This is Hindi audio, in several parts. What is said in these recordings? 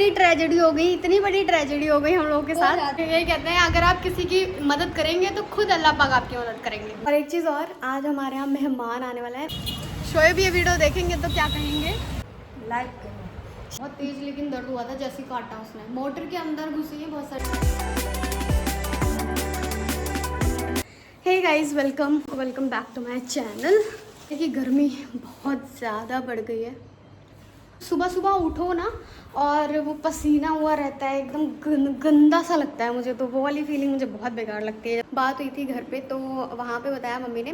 बड़ी ट्रेजेडी हो गई, इतनी बड़ी ट्रेजेडी हो गई हम लोगों के साथ। यही कहते हैं अगर आप किसी की मदद करेंगे तो खुद अल्लाह पाक आपकी मदद करेंगे। और एक चीज़ और, आज हमारे यहाँ मेहमान आने वाला है। शोएब ये वीडियो देखेंगे तो क्या कहेंगे? लाइक करें। बहुत तेज लेकिन दर्द हुआ था जैसे काटा उसने। मोटर के अंदर घुसी है बहुत सारी। Hey guys, welcome back to my channel. देखिए गर्मी बहुत ज़्यादा बढ़ गई है। सुबह सुबह उठो ना और वो पसीना हुआ रहता है, एकदम गंदा सा लगता है मुझे, तो वो वाली फीलिंग मुझे बहुत बेकार लगती है। बात हुई थी घर पे, तो वहाँ पे बताया मम्मी ने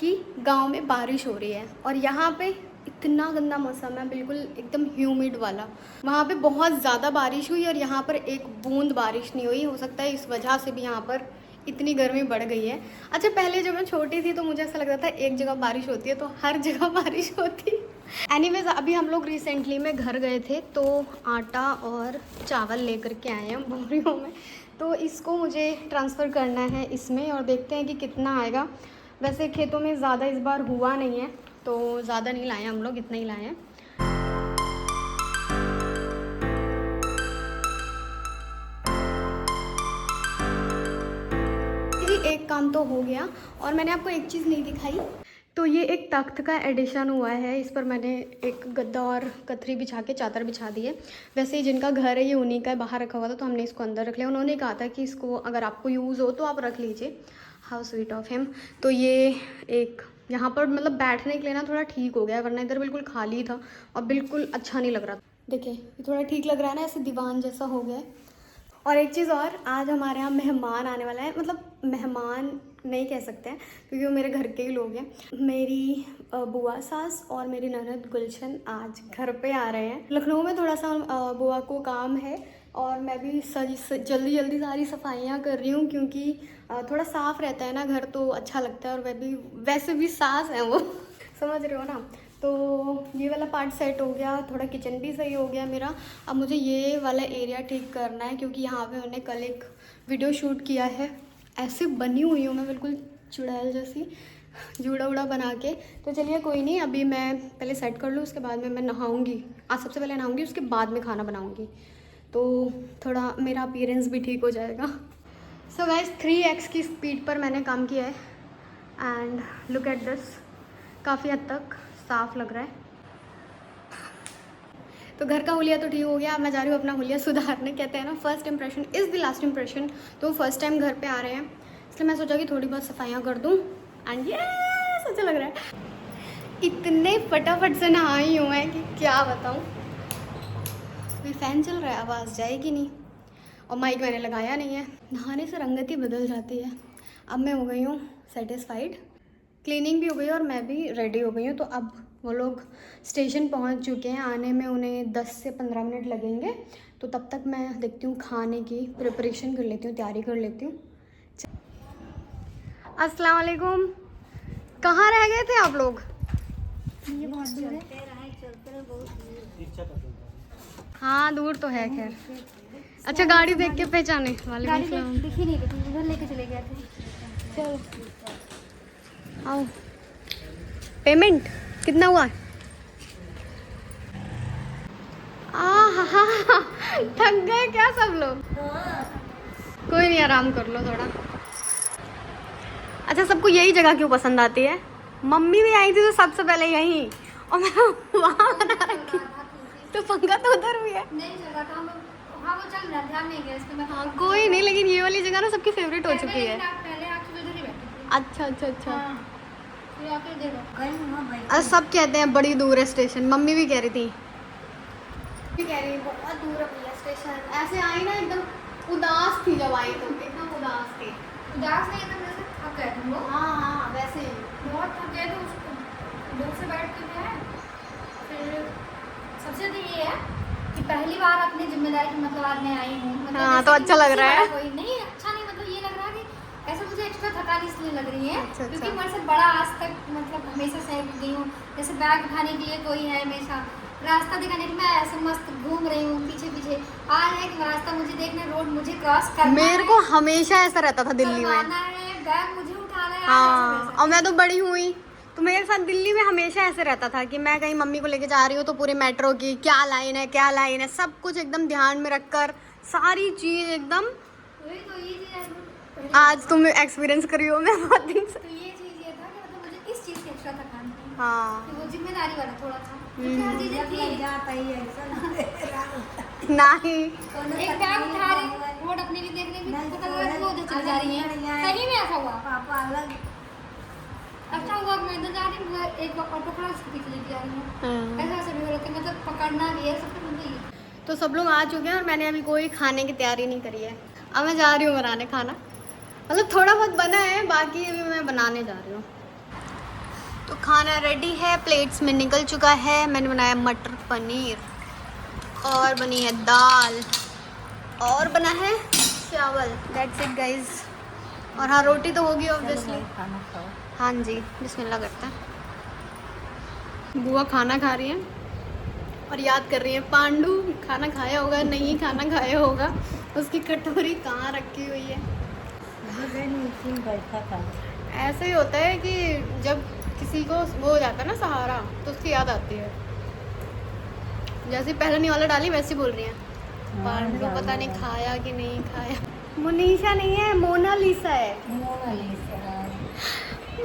कि गांव में बारिश हो रही है और यहाँ पे इतना गंदा मौसम है, बिल्कुल एकदम ह्यूमिड वाला। वहाँ पे बहुत ज़्यादा बारिश हुई और यहाँ पर एक बूंद बारिश नहीं हुई। हो सकता है इस वजह से भी यहाँ पर इतनी गर्मी बढ़ गई है। अच्छा, पहले जब मैं छोटी थी तो मुझे ऐसा लगता था एक जगह बारिश होती है तो हर जगह बारिश होती। एनीवेज, अभी हम लोग रिसेंटली में घर गए थे तो आटा और चावल लेकर के आए हैं बोरियों में। तो इसको मुझे ट्रांसफ़र करना है इसमें और देखते हैं कि कितना आएगा। वैसे खेतों में ज़्यादा इस बार हुआ नहीं है तो ज़्यादा नहीं लाए हम लोग, इतना ही लाए हैं। एक काम तो हो गया और मैंने आपको एक चीज़ नहीं दिखाई। तो ये एक तख्त का एडिशन हुआ है, इस पर मैंने एक गद्दा और कथरी बिछा के चादर बिछा दी है। वैसे ही जिनका घर है ये उन्हीं का बाहर रखा हुआ था तो हमने इसको अंदर रख लिया। उन्होंने कहा था कि इसको अगर आपको यूज़ हो तो आप रख लीजिए। How sweet of him. तो ये एक यहाँ पर मतलब बैठने के लिए ना थोड़ा ठीक हो गया है, वरना इधर बिल्कुल खाली था और बिल्कुल अच्छा नहीं लग रहा। देखिए ये थोड़ा ठीक लग रहा है ना, ऐसे दीवान जैसा हो गया है। और एक चीज़ और, आज हमारे यहाँ मेहमान आने वाला है। मतलब मेहमान नहीं कह सकते हैं क्योंकि वो मेरे घर के ही लोग हैं। मेरी बुआ सास और मेरी ननद गुलशन आज घर पे आ रहे हैं। लखनऊ में थोड़ा सा बुआ को काम है और मैं भी जल्दी जल्दी सारी सफाइयाँ कर रही हूँ क्योंकि थोड़ा साफ़ रहता है ना घर तो अच्छा लगता है। और वैसे भी सास हैं वो समझ रहे हो ना। तो ये वाला पार्ट सेट हो गया, थोड़ा किचन भी सही हो गया मेरा। अब मुझे ये वाला एरिया ठीक करना है क्योंकि यहाँ पे मैंने कल एक वीडियो शूट किया है। ऐसे बनी हुई हूँ मैं बिल्कुल चुड़ैल जैसी, जूड़ा उड़ा बना के। तो चलिए कोई नहीं, अभी मैं पहले सेट कर लूँ, उसके बाद में मैं नहाऊँगी। आज सबसे पहले नहाऊँगी, उसके बाद में खाना बनाऊँगी तो थोड़ा मेरा अपीयरेंस भी ठीक हो जाएगा। सो गाइस 3x की स्पीड पर मैंने काम किया है एंड लुक एट दिस, काफ़ी हद तक साफ लग रहा है। तो घर का हुलिया तो ठीक हो गया, अब मैं जा रही हूँ अपना हुलिया सुधारने। कहते हैं ना first impression is the last impression. तो फर्स्ट टाइम घर पे आ रहे हैं इसलिए मैं सोचा कि थोड़ी बहुत सफाइयाँ कर दूँ एंड ये अच्छा लग रहा है। इतने फटाफट से नहाई हूँ मैं कि क्या बताऊँ। अभी फ़ैन चल रहा है, आवाज़ जाएगी नहीं और माइक मैंने लगाया नहीं है। नहाने से रंगत ही बदल जाती है। अब मैं हो गई हूँ सेटिस्फाइड, क्लीनिंग भी हो गई और मैं भी रेडी हो गई हूँ। तो अब वो लोग स्टेशन पहुँच चुके हैं, आने में उन्हें 10 से 15 मिनट लगेंगे। तो तब तक मैं देखती हूँ खाने की प्रिपरेशन कर लेती हूँ, तैयारी कर लेती हूँ। अस्सलाम वालेकुम, कहाँ रह गए थे आप लोग? ये बहुत दूर है। हाँ दूर तो है खैर। अच्छा गाड़ी देख के पहचाने वाले दिखी नहीं रही, उधर लेके चले गए थे। चलो आओ। पेमेंट कितना हुआ? थक गए क्या सब लोग? कोई नहीं, आराम कर लो थोड़ा। अच्छा, सबको यही जगह क्यों पसंद आती है? मम्मी भी आई थी तो सबसे पहले यहीं, और मैं वहाँ बना रखी तो पंखा तो उधर भी है। नहीं चल रहा था, हाँ वो चल रहा, ध्यान नहीं गया इसमें। हाँ कोई नहीं, लेकिन ये वाली जगह ना सबकी फेवरेट हो चुकी है। पहले आके उधर ही बैठी। अच्छा अच्छा अच्छा। फिर आके देखो अरे सब कहते हैं बड़ी दूर है स्टेशन, मम्मी भी कह रही थी, कह रही बहुत दूर है भैया स्टेशन। ऐसे आई ना एकदम उदास थी जब आई तो, एकदम उदास थी। उदास नहीं एकदम जैसे थक गए तुम लोग। हाँ हाँ वैसे ही बहुत थक गए थे, उसको दूर से बैठ के गए। फिर सबसे तो ये है कि पहली बार अपनी जिम्मेदारी की मतलब आज मैं आई हूँ। मतलब हाँ तो अच्छा लग रहा है। कोई नहीं अच्छा नहीं, मतलब ये लग रहा है कि ऐसा मुझे एक्स्ट्रा थकान इसलिए लग रही है अच्छा, क्योंकि मेरे से बड़ा आज तक मतलब हमेशा सहज गई हूँ। जैसे बैग उठाने के लिए कोई है, हमेशा रास्ता दिखाने के लिए मैं ऐसे मस्त घूम रही हूँ पीछे पीछे। आज है कि रास्ता मुझे देखना, रोड मुझे क्रॉस करना है। मेरे को हमेशा ऐसा रहता था दिल्ली में। बैग मुझे उठाना है। हाँ और मैं तो बड़ी हुई तो मेरे साथ दिल्ली में हमेशा ऐसे रहता था कि मैं कहीं मम्मी को लेके जा रही हूँ तो पूरे मेट्रो की क्या लाइन है सब कुछ एकदम ध्यान में रखकर सारी चीज़ एकदम। वही तो ये चीज़ आज तुम एक्सपीरियंस करी हो मैं बहुत दिन से। तो ये चीज़ ये था कि मतलब मुझे इस चीज़ की एक्स्ट्रा थकान थी हाँ कि वो जिम्मेदारी वाला थोड़ा था क्योंकि हर चीज़ें थी नहीं एक बैग उठा रहे रोड अपने लिए देखने भी पता लगा कि वो उधर चली जा रही है। सही में ऐसा हुआ। पापा अलग अच्छा हुआ मैं इधर जा रही हूँ एक ऑटो खड़ा उसके पीछे लेके जा रही हूँ। हाँ। ऐसा ऐसा भी हो रहा है मतलब पकड़ना भी है सब कुछ मतलब ये। तो सब लोग आ चुके हैं और मैंने अभी कोई खाने की तैयारी नहीं करी है। अब मैं जा रही हूँ बनाने खाना, मतलब थोड़ा बहुत बना है बाकी अभी मैं बनाने जा रही हूँ। तो खाना रेडी है, प्लेट्स में निकल चुका है। मैंने बनाया मटर पनीर और बनी है दाल और बना है चावल। That's it guys. और हाँ रोटी तो होगी ऑब्वियसली। खाना खाओ। हाँ जी बिस्मिल्लाह करते हैं। बुआ खाना खा रही हैं और याद कर रही है पांडू खाना खाया होगा नहीं खाना खाया होगा, उसकी कटोरी कहाँ रखी हुई है। बैठा था ऐसे ही होता है कि जब किसी को वो हो जाता है ना सहारा तो उसकी याद आती है। जैसे पहले वाला डाली वैसे बोल रही हैं पांडू को पता नहीं खाया कि नहीं खाया। मुनीषा नहीं है मोनालिसा है।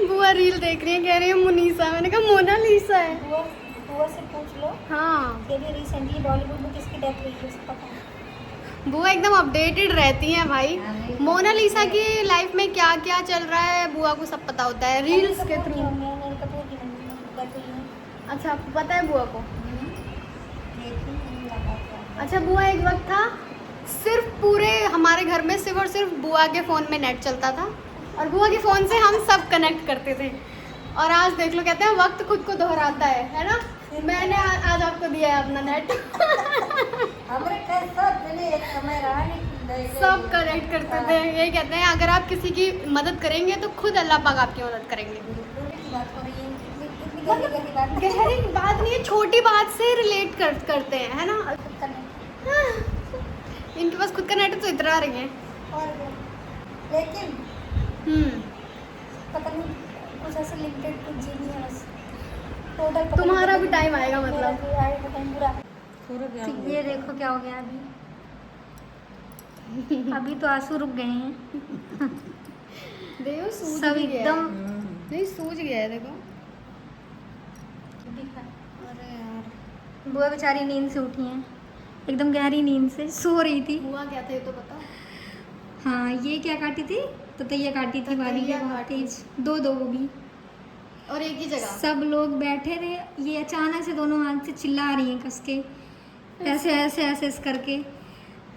बुआ रील देख रही है कह रही है मुनीषा, मैंने कहा मोनालिसा है। बुआ से पूछ लो हाँ कि अभी रिसेंटली बॉलीवुड में किसकी डेथ हुई है उसको पता है। बुआ एकदम अपडेटेड रहती हैं भाई। मोनालिसा की लाइफ में क्या क्या चल रहा है बुआ को सब पता होता है रील्स के थ्रू। अनिल कपूर की डेथ हुई है। अच्छा आपको पता है बुआ को। अच्छा बुआ एक वक्त था सिर्फ पूरे हमारे घर में सिर्फ और सिर्फ बुआ के फ़ोन में नेट चलता था और बुआ के फ़ोन से हम सब कनेक्ट करते थे। और आज देख लो कहते हैं वक्त खुद को दोहराता है ना। मैंने आज आपको दिया है अपना नेट। सब कनेक्ट करते थे। यही कहते हैं अगर आप किसी की मदद करेंगे तो खुद अल्लाह पाक आपकी मदद करेंगे। गहरी बात नहीं है, छोटी बात से रिलेट करते हैं है ना। इनके पास खुद का नेट है तो इतरा रही है। लेकिन हम्म पता नहीं कुछ ऐसे लिमिटेड कुछ जीनियस टोटल तुम्हारा भी टाइम आएगा मतलब। ये देखो क्या हो गया अभी तो आंसू रुक गए हैं देखो सूझ सब भी गया है। एकदम नहीं सूझ गया है देखो। अरे यार बुआ बेचारी नींद से उठी हैं एकदम गहरी नींद से सो रही थी। हुआ क्या था ये तो बताओ। हाँ ये क्या काटी थी ततैया काटी थी वाली के बहुत तेज दो वो भी और एक ही जगह सब लोग बैठे थे। ये अचानक से दोनों हाथ से चिल्ला रही हैं कस के ऐसे ऐसे ऐसे ऐसे करके।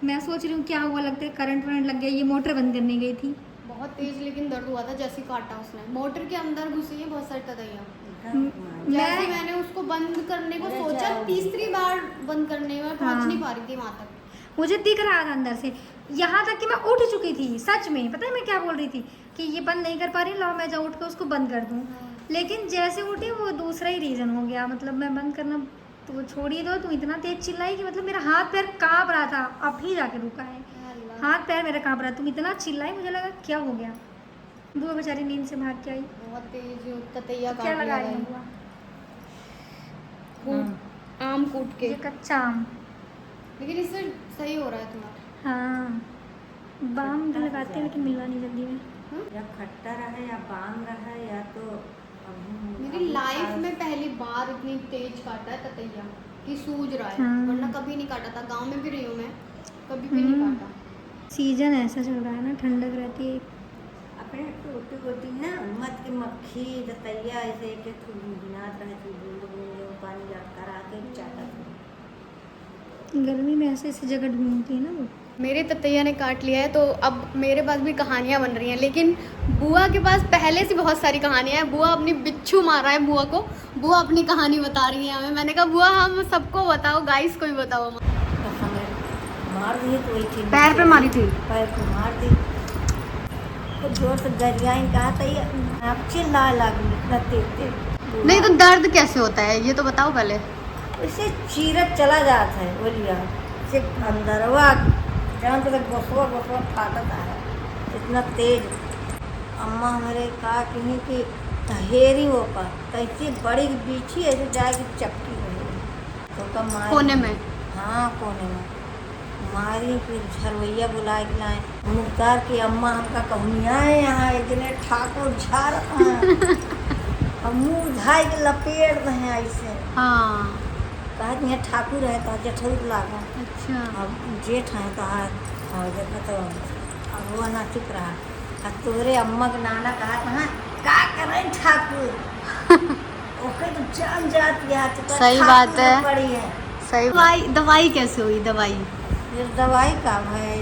मैं सोच रही हूँ क्या हुआ, लगता है करंट वरंट लग गया। ये मोटर बंद करने गई थी बहुत तेज लेकिन दर्द हुआ था जैसे काटा उसने। मोटर के अंदर घुसी है बहुत सारी ततैया। जैसे मैंने उसको बंद करने को सोचा तीसरी बार बंद करने में पहुंच नहीं पा रही थी वहाँ तक। मुझे दिख रहा था अंदर से यहाँ तक कि मैं उठ चुकी थी सच में। पता है मैं क्या बोल रही थी कि ये बंद नहीं कर पा रही, लाओ मैं जाऊँ उठ के उसको बंद कर दूँ। लेकिन जैसे उठी वो दूसरा ही रीज़न हो गया। मतलब मैं बंद करना तो वो छोड़िए दो, तुम इतना तेज चिल्लाई कि मतलब मेरा हाथ पैर काँप रहा था। अब ही जाके रुका है हाथ पैर मेरा काँप रहा। तुम इतना चिल्लाई मुझे लगा क्या हो गया। बुआ बेचारी नींद से भाग के आई। बहुत तेज ततैया क्या लगा रही है बुआ? आम कूट के। ये कच्चा आम। लेकिन इससे सही हो रहा है तुम्हारा। हाँ बाम भी लगाते हैं लेकिन मिलवा नहीं जल्दी में। या खट्टा रहे या बाम रहे या तो मेरी लाइफ में पहली बार इतनी तेज काटा है ततैया कि सूझ रहा है। हाँ। वरना कभी नहीं काटा था। गांव में भी रही हूँ मैं, कभी भी नहीं काटा। सीजन ऐसा चल रहा है ना, ठंडक रहती है। अपने टूटी होती ना मत की मक्खी दतैया ऐसे एक एक बिनात रहे थी पानी लटका रहा के चाटा था। गर्मी में ऐसे ऐसी जगह ढूंढती है ना वो। मेरे ततैया ने काट लिया है तो अब मेरे पास भी कहानियाँ बन रही हैं। लेकिन बुआ के पास पहले से बहुत सारी कहानियाँ हैं। बुआ अपनी बिच्छू मारा है बुआ को, बुआ अपनी कहानी बता रही है हमें। मैंने कहा बुआ हम सबको बताओ, गाइस को भी बताओ। मार दी तो वही थी, पैर पे मारी थी। पैर को मार दी तो जोर से गरियाई कहा था आप चिल्ला लगी। नहीं तो दर्द कैसे होता है ये तो बताओ पहले। उससे चीरत चला जाता है बोलिए सिर्फ अंदर जहाँ तक गोसवा फाटत है इतना तेज। अम्मा हमारे कहा कहीं कि हेरी ऊपर तो इतनी बड़ी बीछी ऐसे जाएगी चपकी रही तो का मारी कोने में। हाँ कोने में मारी। फिर झरवैया बुलाए के लाए मुख्तार की अम्मा हमका कहनिया है यहाँ एक दिन ठाकुर झार हम मुँह धाई के लपेट रहे हैं ऐसे। हाँ कहत यहाँ ठाकुर है तो जठौर लागा। अच्छा। अब जेठ है तो और देखो तो अब वो ना चुप रहा। अब तोरे अम्मा के नाना कहा कहाँ का करें ठाकुर ओके तो जान जाती है तो सही ठाकुर बात है। में पड़ी है। सही। दवाई कैसे हुई दवाई? फिर दवाई का है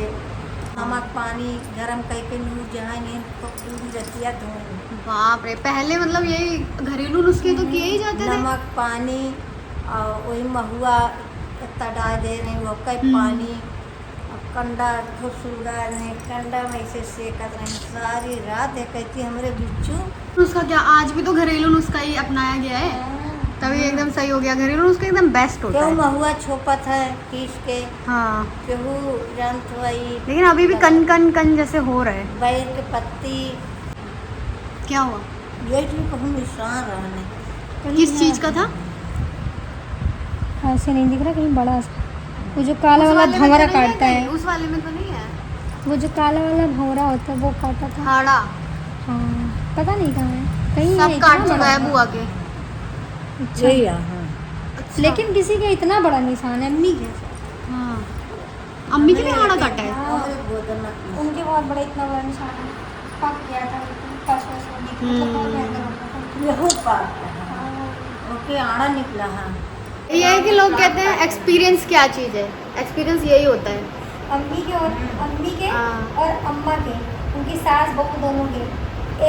नमक पानी गरम करके नूर जहाँ नहीं तो पूरी रतिया धोए। बाप रे, पहले मतलब यही घरेलू नुस्खे तो किए ही जाते थे। नमक पानी और वही महुआ इतना डाल दे रहे वो कई पानी और कंडा घुसूगा नहीं कंडा में ऐसे सेकत रहे सारी रात है कहती हमारे बिच्छू। नुस्खा क्या आज भी तो घरेलू नुस्खा ही अपनाया गया है, तभी एकदम सही हो गया। घरेलू नुस्खा एकदम बेस्ट होता क्यों है। महुआ छोपत है पीस के हाँ केहू जानत वही लेकिन अभी भी कन कन कन जैसे हो रहे हैं। बैर के पत्ती क्या हुआ? ये चीज कहूँ निशान रहने किस चीज का था? ऐसे नहीं दिख रहा कहीं बड़ा सा वो जो काला उस वाला वाले में तो भंवरा नहीं है काटता कहीं? है। उस वाले में तो नहीं है। वो जो काला वाला भंवरा होता है वो काटा था। हाड़ा हाँ पता नहीं कहाँ है कहीं है, सब इतना काट चुका बड़ा है था। बुआ के। अच्छा। यही हाँ अच्छा। लेकिन किसी का इतना बड़ा निशान है अम्मी के। हाँ अम्मी के भी हाड़ा काटा है। हमारे गोदन में उनके बहुत बड़ा इतना बड़ा निशान है पक गया था मतलब बहुत भयंकर हो गया था। यहू पाक ओके आड़ा निकला हाँ। ये है कि लोग कहते हैं एक्सपीरियंस क्या चीज़ है, एक्सपीरियंस यही होता है। अम्मी के हाँ। और अम्मा के उनकी सास बहू दोनों के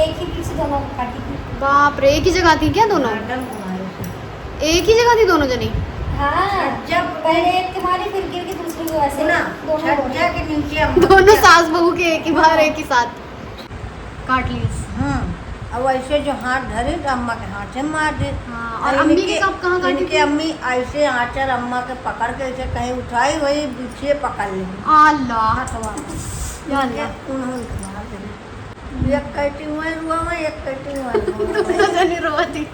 एक ही पीछे दोनों को काटी थी। बाप रे, एक ही जगह थी क्या दोनों? मॉडर्न कुमारी से। एक ही जगह थी दोनों जनी? हाँ जब पहले एक के मारी फिर गिर के दूसरी को ऐसे सुना दोनों को। छज्जा के नीचे अम्मा दोनों सास बहू के एक ही बार एक ही साथ काट ली। हाँ अब ऐसे जो हाथ धरे तो अम्मा के हाथ से मार दे। हाँ, और अम्मी के कब कहाँ काटी इनके थी? अम्मी ऐसे आंचर अम्मा के पकड़ के ऐसे कहीं उठाई वही पीछे पकड़ ली अल्लाह हथवा या अल्लाह। उन्होंने मार दे। एक कटी हुए रुआ में एक कटी हुए दोनों जनी रोती।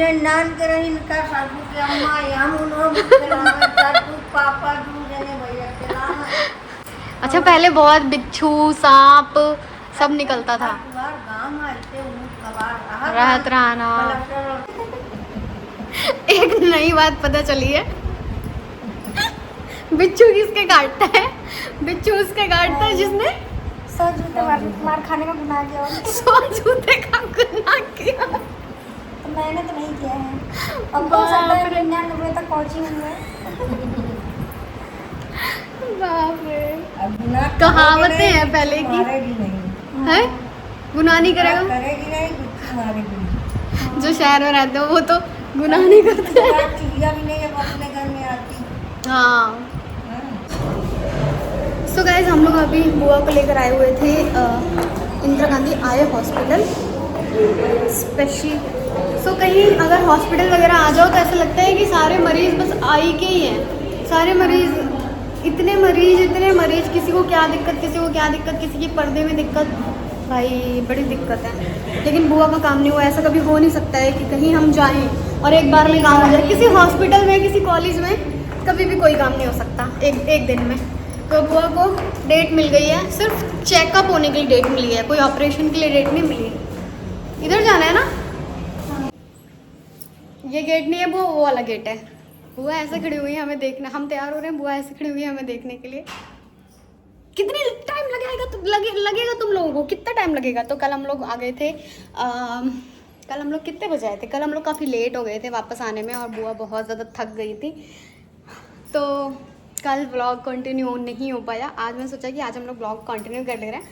ये नान के रही इनका सासू के अम्मा हम उन्होंने खिलाना सासू पापा दूसरे भैया खिलाना। अच्छा पहले बहुत बिच्छू सांप सब निकलता था। गाँव में ऐसे ऊँट कबाड़ रहत रहना। एक नई बात पता चली है, बिच्छू किसके काटता है? बिच्छू उसके काटता है जिसने 100 जूते मार खाने का गुनाह किया हो। 100 जूते का गुनाह किया। तो मैंने तो नहीं किया है। अब हो सकता है 99 तक पहुंची हूँ मैं। बाप रे, कहावतें हैं पहले की। मारेगी नहीं है गुनाह नहीं करेगा। करेगी नहीं कुछ मारेगी। जो शहर में रहते हो वो तो गुनाह नहीं करते। चिड़िया भी नहीं है अपने घर में आती। हाँ सो गाइस हम लोग अभी बुआ को लेकर आए हुए थे इंदिरा गांधी आए हॉस्पिटल स्पेशली। सो कहीं अगर हॉस्पिटल वगैरह आ जाओ तो ऐसा लगता है कि सारे मरीज बस आई के ही हैं। सारे मरीज इतने मरीज किसी को क्या दिक्कत किसी की पर्दे में दिक्कत, भाई बड़ी दिक्कत है। लेकिन बुआ का काम नहीं हुआ। ऐसा कभी हो नहीं सकता है कि कहीं हम जाएं और एक बार में काम हो जाए। किसी हॉस्पिटल में किसी कॉलेज में कभी भी कोई काम नहीं हो सकता एक दिन में। तो बुआ को डेट मिल गई है, सिर्फ चेकअप होने के लिए डेट मिली है, कोई ऑपरेशन के लिए डेट नहीं मिली। इधर जाना है ना, ये गेट नहीं है वो वाला गेट है। बुआ ऐसे खड़ी हुई है हमें देखना, हम तैयार हो रहे हैं, बुआ ऐसे खड़ी हुई है हमें देखने के लिए। कितने टाइम लगेगा तुम लोगों को, कितना टाइम लगेगा? तो कल हम लोग आ गए थे, कल हम लोग कितने बजे आए थे? कल हम लोग काफ़ी लेट हो गए थे वापस आने में और बुआ बहुत ज़्यादा थक गई थी, तो कल व्लॉग कंटिन्यू नहीं हो पाया। आज मैं सोचा कि आज हम लोग व्लॉग कंटिन्यू कर ले रहे हैं।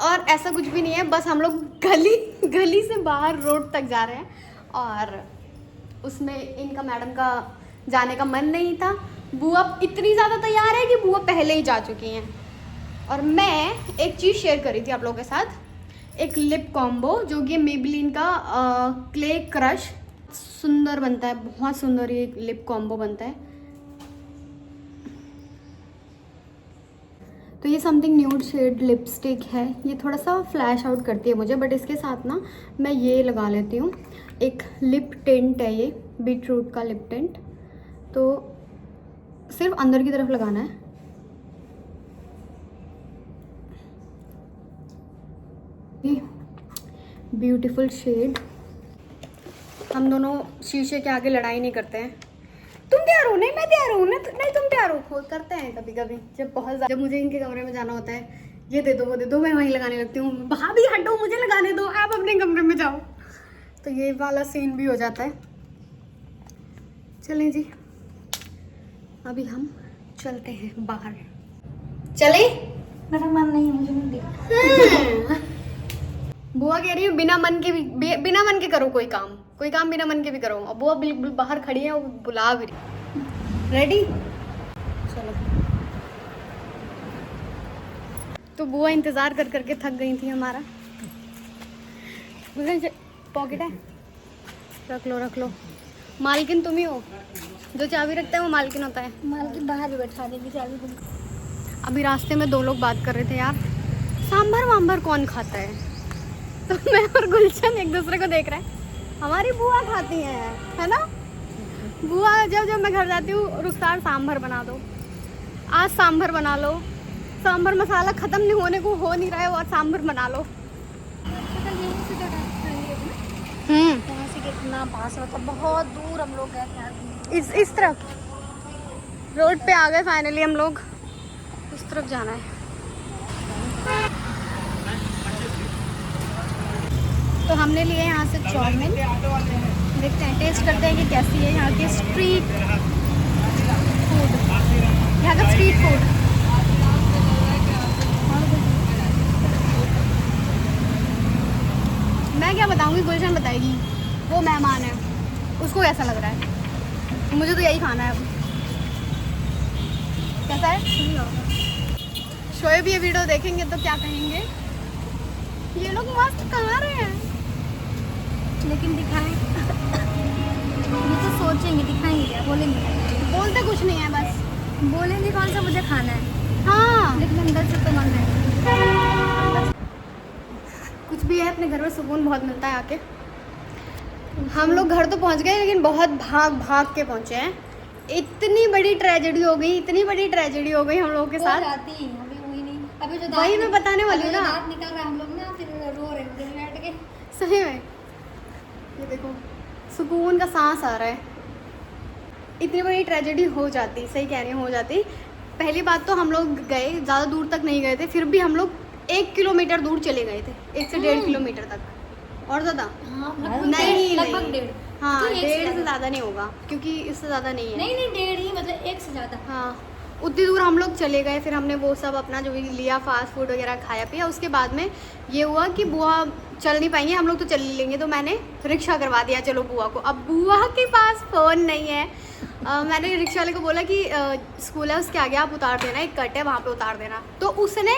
और ऐसा कुछ भी नहीं है, बस हम लोग गली से बाहर रोड तक जा रहे हैं और उसमें इनका मैडम का जाने का मन नहीं था। बुआ इतनी ज़्यादा तैयार है कि बुआ पहले ही जा चुकी हैं। और मैं एक चीज़ शेयर करी थी आप लोगों के साथ, एक लिप कॉम्बो जो कि मेबेलिन का क्ले क्रश, सुंदर बनता है, बहुत सुंदर ये लिप कॉम्बो बनता है। तो ये समथिंग न्यूड शेड लिपस्टिक है, ये थोड़ा सा फ्लैश आउट करती है मुझे, बट इसके साथ ना मैं ये लगा लेती हूँ, एक लिप टिंट है ये, बीट रूट का लिप टिंट। तो सिर्फ अंदर की तरफ लगाना है। ये ब्यूटीफुल शेड। हम दोनों शीशे के आगे लड़ाई नहीं करते हैं, तुम तैयार हो नहीं मैं तैयार हूँ ना, नहीं तुम तैयार हो, खुद करते हैं कभी कभी जब बहुत ज़्यादा, जब मुझे इनके कमरे में जाना होता है, ये दे दो वो दे दो, मैं वहीं लगाने लगती हूँ, भाभी हटो मुझे लगाने दो, आप अपने कमरे में जाओ। तो ये वाला सीन भी हो जाता है। चलें जी, अभी हम चलते हैं बाहर। चले? मेरा मन नहीं है, मुझे नहीं दिखा। बुआ कह रही है बिना मन के करो कोई काम बिना मन के भी करो। अब बुआ बिल्कुल बाहर खड़ी है, वो बुला भी रही। रेडी? चलो। तो बुआ इंतजार कर करके थक गई थी हमारा। पॉकेट है, रख लो। मालकिन तुम ही हो, जो चाबी रखता है वो मालकिन होता है। मालकिन बाहर ही बैठा देगी चाबी तुमको। अभी रास्ते में 2 लोग बात कर रहे थे, यार सांभर वाम्भर कौन खाता है, तो मैं और गुलशन एक दूसरे को देख रहे हैं। हमारी बुआ खाती हैं, है ना बुआ? जब मैं घर जाती हूँ, रुखसार सांभर बना दो, आज सांभर बना लो, सांभर मसाला ख़त्म नहीं होने को हो नहीं रहा है, और सांभर बना लो। वहाँ से कितना पास होता, बहुत दूर हम लोग गए थे। इस तरफ रोड पे आ गए फाइनली हम लोग, इस तरफ जाना है। तो हमने लिए यहाँ से चाउमीन, देखते हैं टेस्ट करते हैं कि कैसी है यहाँ की स्ट्रीट फूड, यहाँ का स्ट्रीट फूड। मैं क्या बताऊँगी, गुलशन बताएगी, वो मेहमान है, उसको कैसा लग रहा है, मुझे तो यही खाना है अब। कैसा है? शोएब ये वीडियो देखेंगे तो क्या कहेंगे, ये लोग मस्त खा रहे हैं, लेकिन दिखाएं ये तो सोचेंगे, दिखाएंगे क्या, बोलेंगे? बोलते कुछ नहीं है, बस बोलेंगे कौन सा मुझे खाना है, हाँ लेकिन अंदर से तो मन है। कुछ भी है, अपने घर में सुकून बहुत मिलता है आके। हम लोग घर तो पहुंच गए, लेकिन बहुत भाग के पहुंचे हैं। इतनी बड़ी ट्रेजेडी हो गई हम लोगों के साथ। जाती अभी हुई नहीं, अभी जो वही मैं बताने वाली हूँ ना, दांत निकल रहा है, हम लोग ना फिर रो रहे हैं बैठ के। सही में ये देखो सुकून का सांस आ रहा है। इतनी बड़ी ट्रेजेडी हो जाती, सही कह रही हो जाती। पहली बात तो हम लोग गए, ज़्यादा दूर तक नहीं गए थे, फिर भी हम लोग 1 किलोमीटर दूर चले गए थे, 1 से 1.5 किलोमीटर तक, और ज़्यादा नहीं, लगभग 1.5। हाँ, तो 1.5 से ज़्यादा नहीं होगा, क्योंकि इससे ज़्यादा नहीं है। नहीं 1.5 ही, मतलब 1 से ज़्यादा। हाँ, उतनी दूर हम लोग चले गए। फिर हमने वो सब अपना जो भी लिया, फास्ट फूड वगैरह खाया पिया। उसके बाद में ये हुआ कि बुआ चल नहीं पाएंगे, हम लोग तो चल ही लेंगे, तो मैंने रिक्शा करवा दिया चलो बुआ को। अब बुआ के पास फ़ोन नहीं है। मैंने रिक्शा वाले को बोला कि स्कूल है उसके आगे आप उतार देना, एक कट है वहाँ पे उतार देना। तो उसने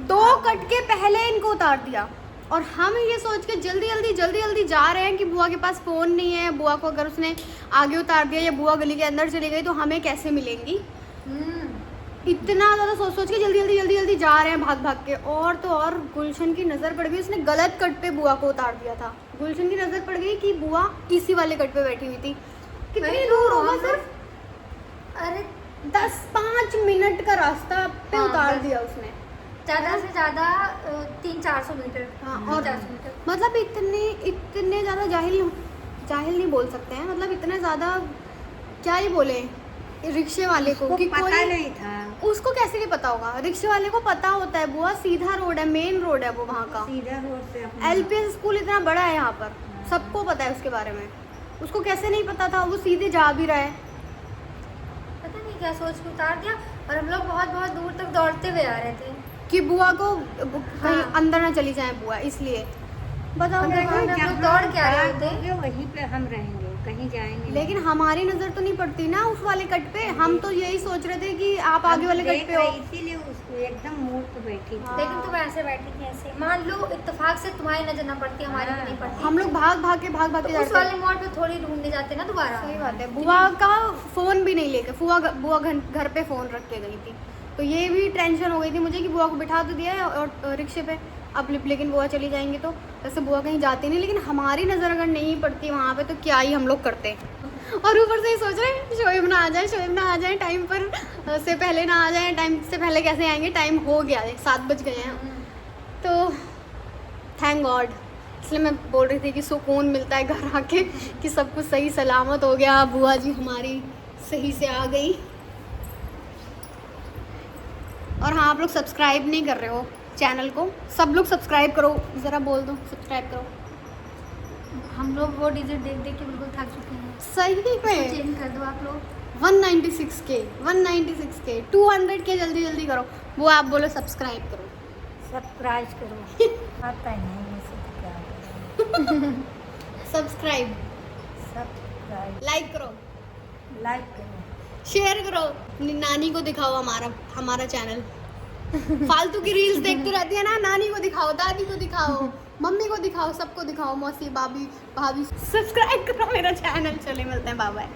2 कट के पहले इनको उतार दिया, और हम ये सोच के जल्दी जा रहे हैं कि बुआ के पास फ़ोन नहीं है। बुआ को अगर उसने आगे उतार दिया या बुआ गली के अंदर चली गई तो हमें कैसे मिलेंगी। इतना ज़्यादा सोच के जल्दी जा रहे हैं भाग के। और तो और गुलशन की नज़र पड़ गई, उसने गलत कट पे बुआ को उतार दिया था। गुलशन की नज़र पड़ गई कि बुआ इसी वाले कट पे बैठी हुई थी। कितनी दूर होगा, सिर्फ अरे 10-5 मिनट का रास्ता पे उतार दिया उसने, ज़्यादा से ज़्यादा 300-400 मीटर। हाँ, और 400 मीटर, मतलब इतने ज़्यादा जाहिल नहीं बोल सकते हैं, मतलब इतने ज़्यादा क्या ही बोले रिक्शे वाले को कि पता कोई नहीं था, उसको कैसे नहीं पता होगा। रिक्शे वाले को पता होता है, बुआ सीधा रोड है, मेन रोड है वो वहाँ का। सीधा रोड से अपना LPS स्कूल इतना बड़ा है यहाँ पर, सबको पता है उसके बारे में। उसको कैसे नहीं पता था, वो सीधे जा भी रहा है। पता नहीं क्या सोच के उतार दिया। और हम लोग बहुत दूर तक दौड़ते हुए आ रहे थे कि बुआ को कहीं अंदर ना चली जाए बुआ, इसलिए बताओ हम क्या लोग करें? हम लोग दौड़ के आ रहे थे। वहीं पे हम रहेंगे, कहीं जाएंगे। लेकिन हमारी नज़र तो नहीं पड़ती ना उस वाले कट पे। हम तो यही सोच रहे थे कि आप आगे वाले कट पे हो, इसीलिए उसको एकदम मोड़ पे बैठी थी। हाँ। लेकिन तुम ऐसे बैठी थी, ऐसे मान लो इत्तेफाक से तुम्हारी नजर ना पड़ती, हमारी भी नहीं पड़ती। हम लोग भाग के तो जाते उस वाले मोड़ पे थोड़ी ढूंढने जाते ना दोबारा। सही बात है। बुआ का फ़ोन भी नहीं लेके बुआ घर पे फ़ोन रख के गई थी। तो ये भी टेंशन हो गई थी मुझे कि बुआ को बिठा तो दिया है और रिक्शे पे अब लेकिन बुआ चली जाएंगी तो वैसे बुआ कहीं जाती नहीं, लेकिन हमारी नज़र अगर नहीं पड़ती वहाँ पे तो क्या ही हम लोग करते हैं। और ऊपर से ही सोच रहे हैं शोएब ना आ जाए टाइम पर से पहले ना आ जाए। टाइम से पहले कैसे आएंगे, टाइम हो गया है, 7 बज गए हैं। तो थैंक गॉड, इसलिए मैं बोल रही थी कि सुकून मिलता है घर आके कि सब कुछ सही सलामत हो गया, बुआ जी हमारी सही से आ गई। और हाँ, आप लोग सब्सक्राइब नहीं कर रहे हो चैनल को, सब लोग सब्सक्राइब करो, ज़रा बोल दो सब्सक्राइब करो। हम लोग वो डिजिट देख देख के बिल्कुल थक चुके हैं। सही में चेंज कर दो आप लोग। 196K 196K 200K जल्दी करो। वो आप बोलो सब्सक्राइब करो। सब्सक्राइब करो। आता ही नहीं मुझसे तो क्या करूं। सब्सक्राइब, सब्सक्राइब करो, लाइक करो, शेयर करो, नानी को दिखाओ हमारा चैनल। फालतू की रील्स देखती रहती है ना, नानी को दिखाओ, दादी को दिखाओ, मम्मी को दिखाओ, सबको दिखाओ, मौसी भाभी। सब्सक्राइब करो मेरा चैनल। चले मिलते हैं, बाय बाय।